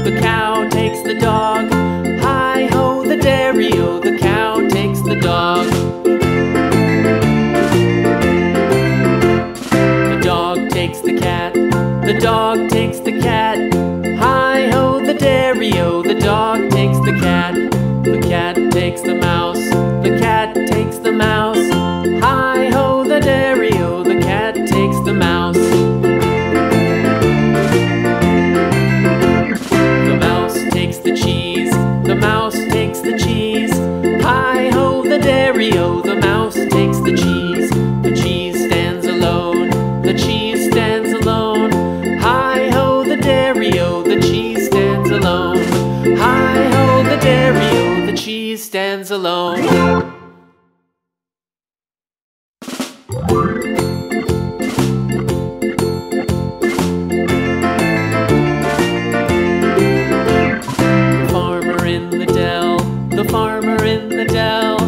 The cow takes the dog. Hi ho, dog takes the cat takes the mouse, the cat takes the mouse. Hi-ho, the dairy-o, the cat takes the mouse. The mouse takes the cheese, the mouse takes the cheese. Hi-ho, the dairy-o, the mouse takes the cheese. The cheese stands alone, the cheese stands alone. Hi-ho, the dairy-o, the cheese stands alone. Hi-ho, the dairy-o, the cheese stands alone. The farmer in the dell.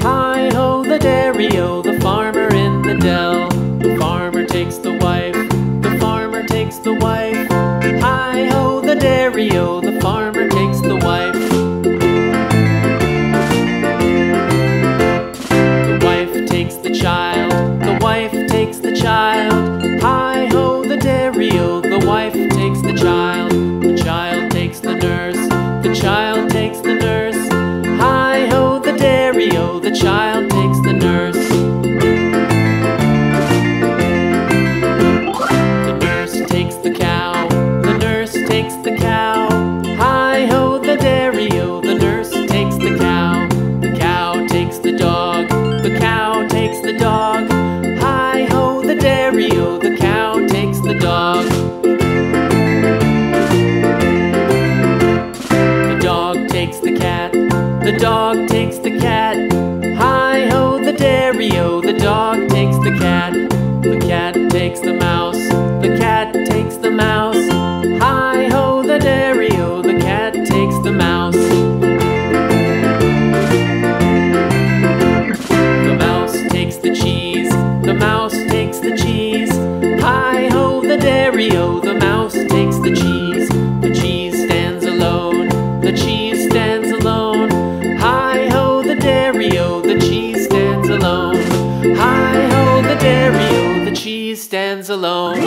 Hi-ho, the dairy-o, the farmer in the dell. The farmer takes the wife, the farmer takes the wife. Hi-ho, the dairy-o, the farmer takes the wife. The wife takes the child, the wife takes the child. Hi-ho, the dairy-o, the wife takes the child. The child takes the nurse, the child takes the nurse. Hi-ho, the dairy-o, the child takes the nurse. The nurse takes the cow, the nurse takes the cow. Hi-ho, the dairy-o, the nurse takes the cow. The cow takes the dog, the cow takes the dog. Hi-ho, the dairy-o, the cow takes the dog. The dog takes the cat, the dog takes the cat. Hi-ho, the dairy-o, the dog takes the cat. The cat takes the mouse, the cat takes the mouse. Hi-ho, the dairy-o, the cat takes the mouse. The mouse takes the cheese, the mouse takes the cheese. Hi-ho, the dairy-o, the mouse takes the cheese. The cheese stands alone, the cheese stands alone. Hi-ho, the dairy-o, the cheese stands alone. Hi-ho, the dairy-o, the cheese stands alone.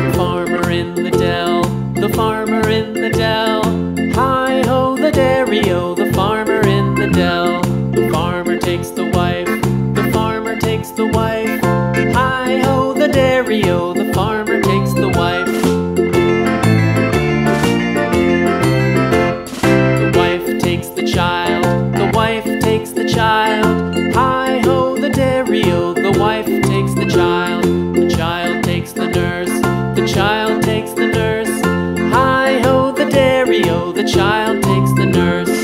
The farmer in the dell, the farmer in the dell. Hi-ho, the dairy-o, the farmer in the dell. The farmer takes the wife, the farmer takes the wife. Hi-ho, the dairy-o, the farmer takes the wife. The wife takes the child, the wife takes the child. Hi-ho, the dairy-o, the wife takes the child. The child takes the nurse, the child takes the nurse. Hi-ho, the dairy-o, the child takes the nurse.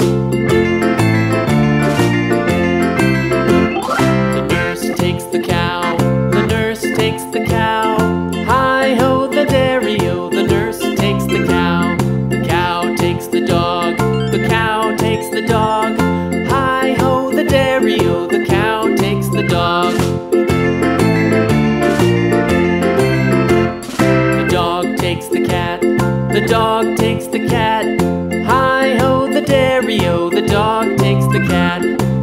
The nurse takes the cow, the nurse takes the cow. Hi-ho, the dairy-o, the nurse takes the cow. The cow takes the dog, the cow takes the dog. Hi-ho, the dairy-o, the cow takes the dog. The dog takes the cat, the dog takes the cat. Hi-ho, the dairy-o, the dog takes the cat.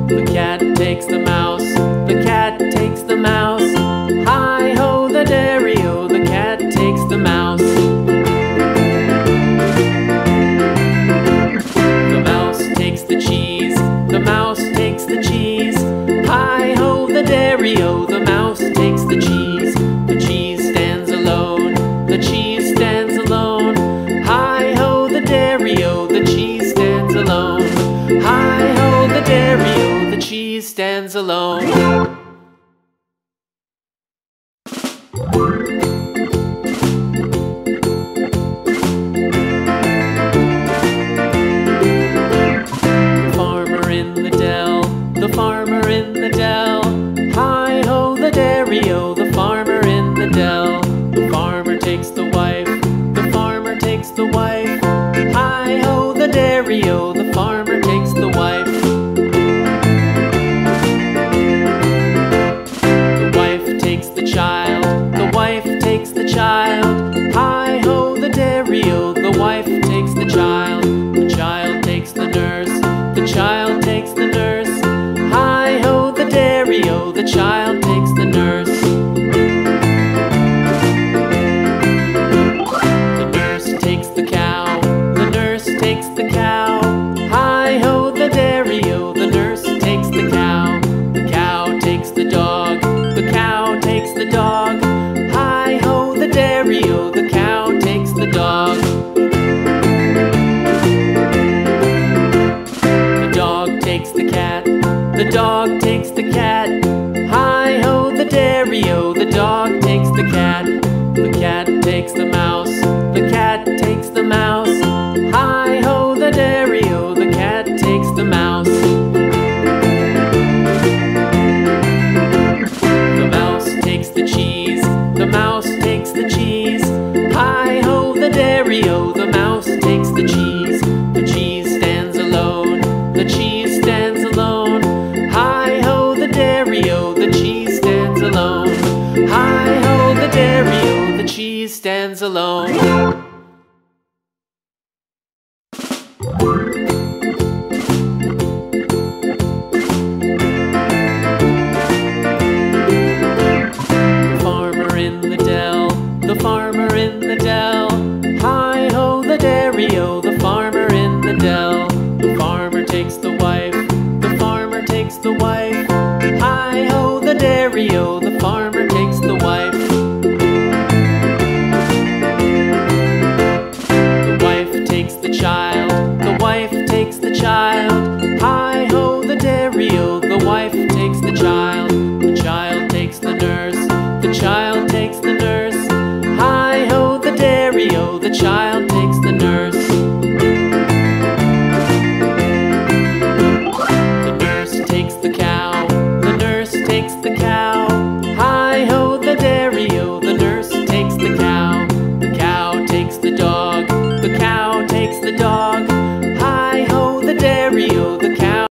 The cat takes the mouse, the cat takes the mouse. Hi-ho, the dairy-o, the cat takes the mouse. The mouse takes the cheese, the mouse takes the cheese. Hi-ho, the dairy-o, the mouse takes the cheese. The cheese stands alone, the cheese stands alone. Hi-ho, the dairy-o, the cheese stands alone. Hi-ho, the dairy-o, the cheese stands alone. The farmer in the dell, the farmer in the dell. Hi-ho, the dairy-o, the farmer in the dell. The farmer takes the wife, the farmer takes the wife. Hi-ho, the dairy-o, the farmer takes the wife. dairy-o, the child takes the nurse. The nurse takes the cow, the nurse takes the cow. Hi-ho, the dairy-o, the nurse takes the cow. The cow takes the dog, the cow takes the dog. Hi-ho, the dairy-o, the cow takes the dog. The dog takes the cat, the dog takes the cat. Hi-ho, the dairy-o, the dog takes the cat. The cat takes the mouse, the cat takes the mouse. Hi-ho, the dairy-o, the cat takes the mouse. The mouse takes the cheese, the mouse takes the cheese. Hi-ho, the dairy-o, the mouse takes the cheese. The cheese stands alone, the cheese stands alone. Hi-ho, the dairy-o, the cheese stands alone. Hi-ho, the dairy-o, the cheese stands alone. The farmer in the dell. Hi-ho, the dairy-o, the farmer in the dell. The farmer takes the wife, the farmer takes the wife. Hi-ho, the dairy-o, the farmer takes the wife. The wife takes the child, the wife takes the child. Hi-ho, the dairy-o, the wife takes the child. The child takes the nurse, the child takes the nurse. Hi-ho, the dairy-o, the child takes the nurse. The nurse takes the cow, the nurse takes the cow. Hi-ho, the dairy-o, the nurse takes the cow. The cow takes the dog, the cow takes the dog. Hi-ho, the dairy-o, the cow